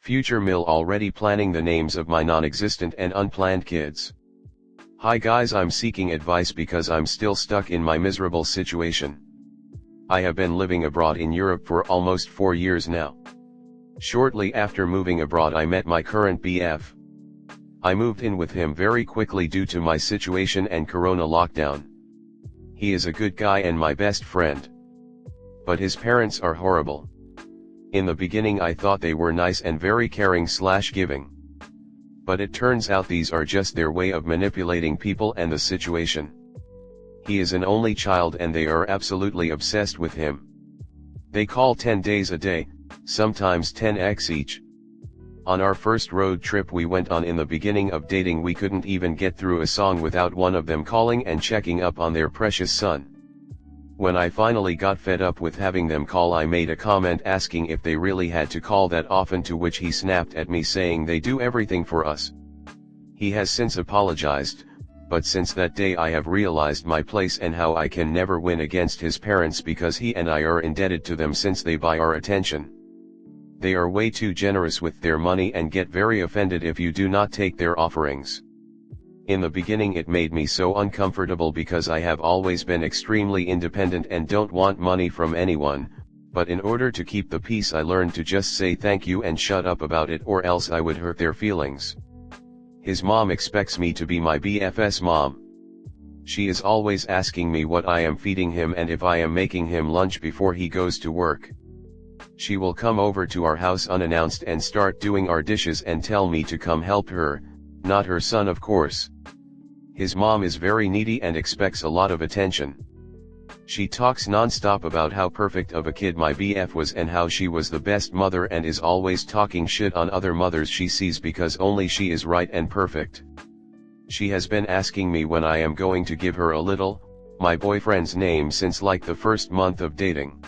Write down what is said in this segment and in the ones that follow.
Future Mill already planning the names of my non-existent and unplanned kids. Hi guys, I'm seeking advice because I'm still stuck in my miserable situation. I have been living abroad in Europe for almost 4 years now. Shortly after moving abroad I met my current BF. I moved in with him very quickly due to my situation and corona lockdown. He is a good guy and my best friend. But his parents are horrible. In the beginning I thought they were nice and very caring/giving. But it turns out these are just their way of manipulating people and the situation. He is an only child and they are absolutely obsessed with him. They call 10 days a day, sometimes 10x each. On our first road trip we went on in the beginning of dating, we couldn't even get through a song without one of them calling and checking up on their precious son. When I finally got fed up with having them call, I made a comment asking if they really had to call that often, to which he snapped at me saying they do everything for us. He has since apologized, but since that day I have realized my place and how I can never win against his parents because he and I are indebted to them since they buy our attention. They are way too generous with their money and get very offended if you do not take their offerings. In the beginning it made me so uncomfortable because I have always been extremely independent and don't want money from anyone, but in order to keep the peace I learned to just say thank you and shut up about it, or else I would hurt their feelings. His mom expects me to be my BF's mom. She is always asking me what I am feeding him and if I am making him lunch before he goes to work. She will come over to our house unannounced and start doing our dishes and tell me to come help her, not her son of course. His mom is very needy and expects a lot of attention. She talks non-stop about how perfect of a kid my BF was and how she was the best mother, and is always talking shit on other mothers she sees because only she is right and perfect. She has been asking me when I am going to give her a little, my boyfriend's name since like the first month of dating.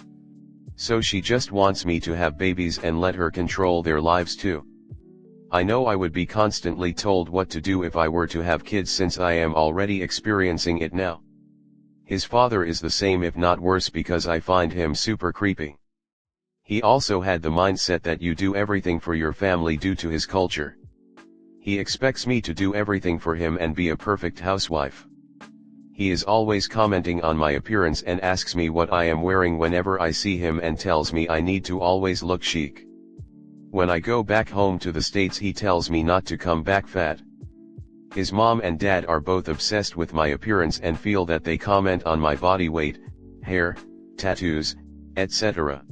So she just wants me to have babies and let her control their lives too. I know I would be constantly told what to do if I were to have kids, since I am already experiencing it now. His father is the same, if not worse, because I find him super creepy. He also had the mindset that you do everything for your family due to his culture. He expects me to do everything for him and be a perfect housewife. He is always commenting on my appearance and asks me what I am wearing whenever I see him and tells me I need to always look chic. When I go back home to the States he tells me not to come back fat. His mom and dad are both obsessed with my appearance and feel that they comment on my body weight, hair, tattoos, etc.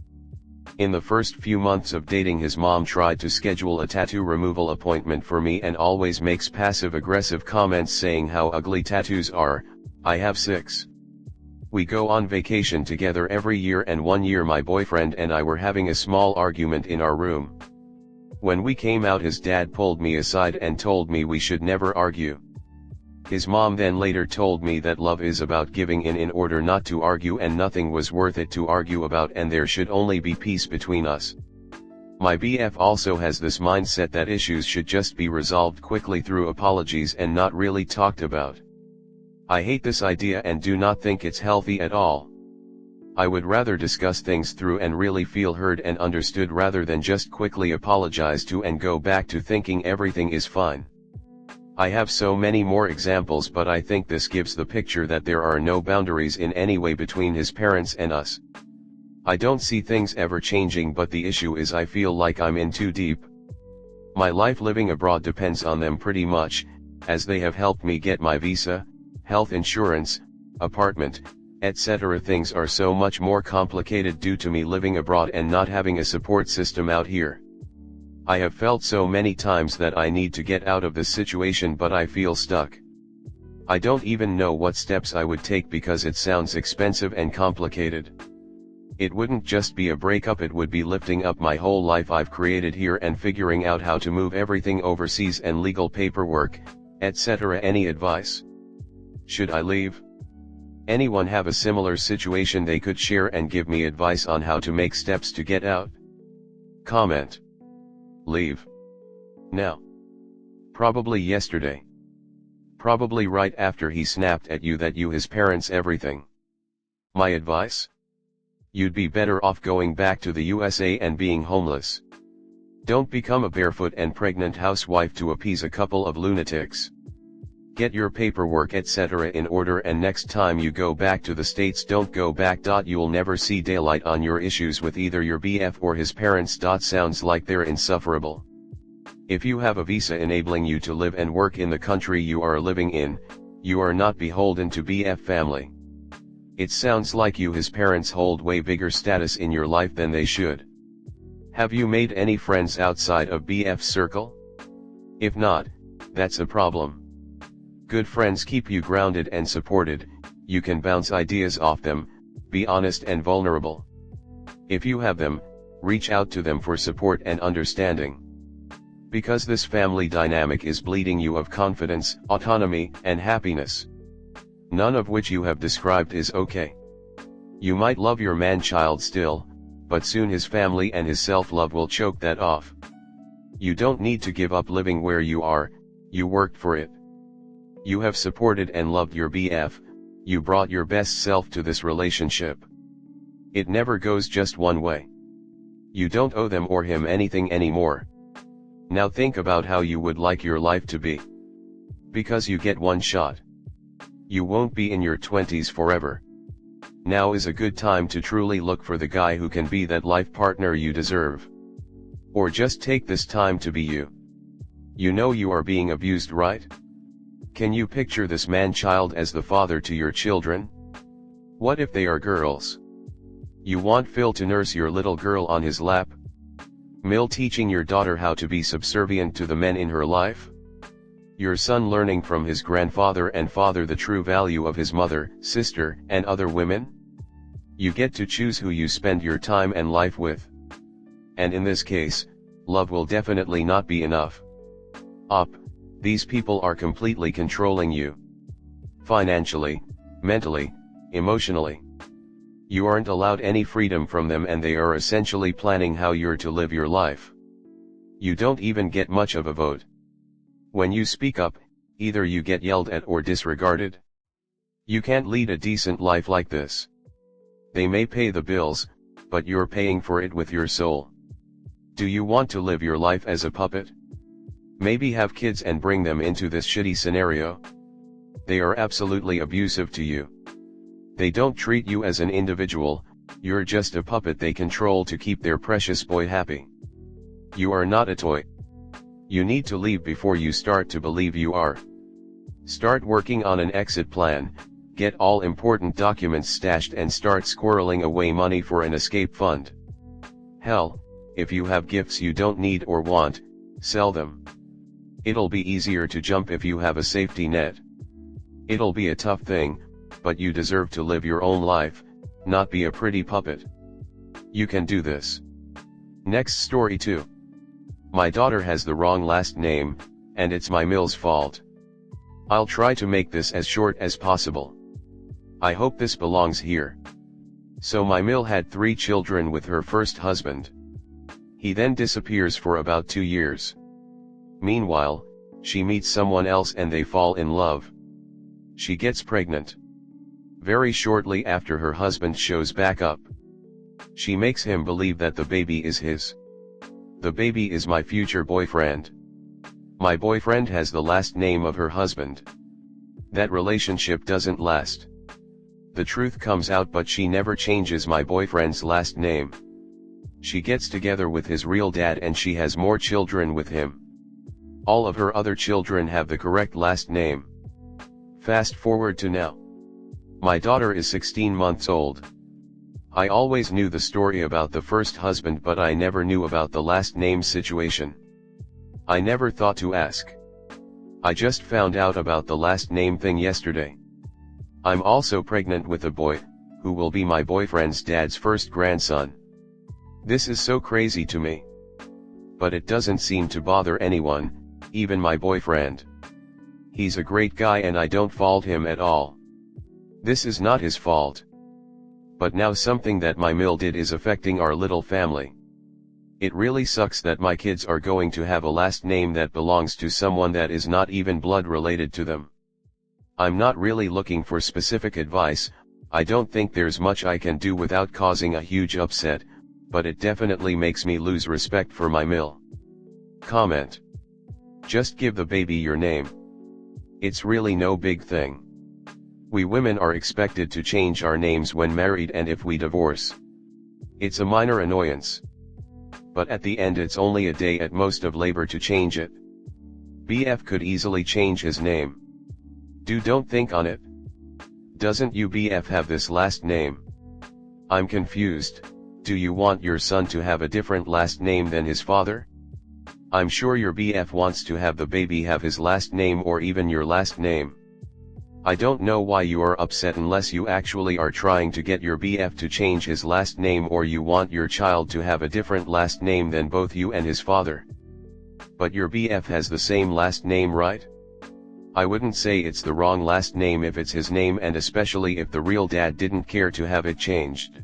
In the first few months of dating his mom tried to schedule a tattoo removal appointment for me and always makes passive-aggressive comments saying how ugly tattoos are. I have 6. We go on vacation together every year, and one year my boyfriend and I were having a small argument in our room. When we came out his dad pulled me aside and told me we should never argue. His mom then later told me that love is about giving in order not to argue, and nothing was worth it to argue about, and there should only be peace between us. My BF also has this mindset that issues should just be resolved quickly through apologies and not really talked about. I hate this idea and do not think it's healthy at all. I would rather discuss things through and really feel heard and understood rather than just quickly apologize to and go back to thinking everything is fine. I have so many more examples, but I think this gives the picture that there are no boundaries in any way between his parents and us. I don't see things ever changing, but the issue is I feel like I'm in too deep. My life living abroad depends on them pretty much, as they have helped me get my visa, health insurance, apartment, etc. Things are so much more complicated due to me living abroad and not having a support system out here. I have felt so many times that I need to get out of this situation, but I feel stuck. I don't even know what steps I would take because it sounds expensive and complicated. It wouldn't just be a breakup, it would be lifting up my whole life I've created here and figuring out how to move everything overseas and legal paperwork, etc. Any advice? Should I leave? Anyone have a similar situation they could share and give me advice on how to make steps to get out? Comment. Leave. Now. Probably yesterday. Probably right after he snapped at you that you his parents everything. My advice? You'd be better off going back to the USA and being homeless. Don't become a barefoot and pregnant housewife to appease a couple of lunatics. Get your paperwork etc. in order, and next time you go back to the States don't go back. You'll never see daylight on your issues with either your BF or his parents. Sounds like they're insufferable. If you have a visa enabling you to live and work in the country you are living in, you are not beholden to BF family. It sounds like you his parents hold way bigger status in your life than they should. Have you made any friends outside of BF circle? If not, that's a problem. Good friends keep you grounded and supported, you can bounce ideas off them, be honest and vulnerable. If you have them, reach out to them for support and understanding. Because this family dynamic is bleeding you of confidence, autonomy, and happiness. None of which you have described is okay. You might love your man-child still, but soon his family and his self-love will choke that off. You don't need to give up living where you are, you worked for it. You have supported and loved your BF, you brought your best self to this relationship. It never goes just one way. You don't owe them or him anything anymore. Now think about how you would like your life to be. Because you get one shot. You won't be in your 20s forever. Now is a good time to truly look for the guy who can be that life partner you deserve. Or just take this time to be you. You know you are being abused, right? Can you picture this man-child as the father to your children? What if they are girls? You want Phil to nurse your little girl on his lap? Mill teaching your daughter how to be subservient to the men in her life? Your son learning from his grandfather and father the true value of his mother, sister, and other women? You get to choose who you spend your time and life with. And in this case, love will definitely not be enough. These people are completely controlling you. Financially, mentally, emotionally. You aren't allowed any freedom from them, and they are essentially planning how you're to live your life. You don't even get much of a vote. When you speak up, either you get yelled at or disregarded. You can't lead a decent life like this. They may pay the bills, but you're paying for it with your soul. Do you want to live your life as a puppet? Maybe have kids and bring them into this shitty scenario? They are absolutely abusive to you. They don't treat you as an individual, you're just a puppet they control to keep their precious boy happy. You are not a toy. You need to leave before you start to believe you are. Start working on an exit plan, get all important documents stashed and start squirreling away money for an escape fund. Hell, if you have gifts you don't need or want, sell them. It'll be easier to jump if you have a safety net. It'll be a tough thing, but you deserve to live your own life, not be a pretty puppet. You can do this. Next story 2. My daughter has the wrong last name, and it's my Mill's fault. I'll try to make this as short as possible. I hope this belongs here. So my Mill had 3 children with her first husband. He then disappears for about 2 years. Meanwhile, she meets someone else and they fall in love. She gets pregnant. Very shortly after her husband shows back up. She makes him believe that the baby is his. The baby is my future boyfriend. My boyfriend has the last name of her husband. That relationship doesn't last. The truth comes out, but she never changes my boyfriend's last name. She gets together with his real dad and she has more children with him. All of her other children have the correct last name. Fast forward to now. My daughter is 16 months old. I always knew the story about the first husband, but I never knew about the last name situation. I never thought to ask. I just found out about the last name thing yesterday. I'm also pregnant with a boy, who will be my boyfriend's dad's first grandson. This is so crazy to me. But it doesn't seem to bother anyone, even my boyfriend. He's a great guy and I don't fault him at all. This is not his fault. But now something that my Mill did is affecting our little family. It really sucks that my kids are going to have a last name that belongs to someone that is not even blood related to them. I'm not really looking for specific advice. I don't think there's much I can do without causing a huge upset, but it definitely makes me lose respect for my Mill. comment. Just give the baby your name. It's really no big thing. We women are expected to change our names when married and if we divorce. It's a minor annoyance. But at the end it's only a day at most of labor to change it. BF could easily change his name. Don't think on it. Doesn't you BF have this last name? I'm confused. Do you want your son to have a different last name than his father? I'm sure your BF wants to have the baby have his last name or even your last name. I don't know why you are upset unless you actually are trying to get your BF to change his last name or you want your child to have a different last name than both you and his father. But your BF has the same last name, right? I wouldn't say it's the wrong last name if it's his name, and especially if the real dad didn't care to have it changed.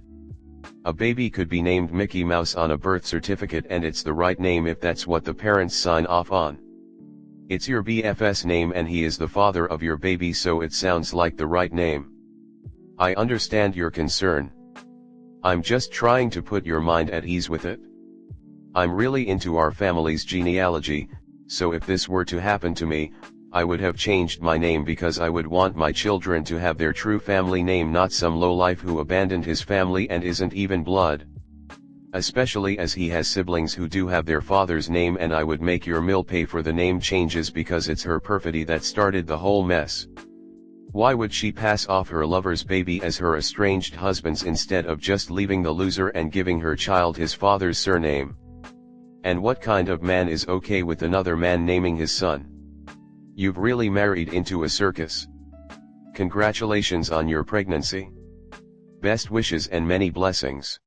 A baby could be named Mickey Mouse on a birth certificate and it's the right name if that's what the parents sign off on. It's your BF's name and he is the father of your baby, so it sounds like the right name. I understand your concern. I'm just trying to put your mind at ease with it. I'm really into our family's genealogy, so if this were to happen to me, I would have changed my name because I would want my children to have their true family name, not some lowlife who abandoned his family and isn't even blood. Especially as he has siblings who do have their father's name, and I would make your mill pay for the name changes because it's her perfidy that started the whole mess. Why would she pass off her lover's baby as her estranged husband's instead of just leaving the loser and giving her child his father's surname? And what kind of man is okay with another man naming his son? You've really married into a circus. Congratulations on your pregnancy. Best wishes and many blessings.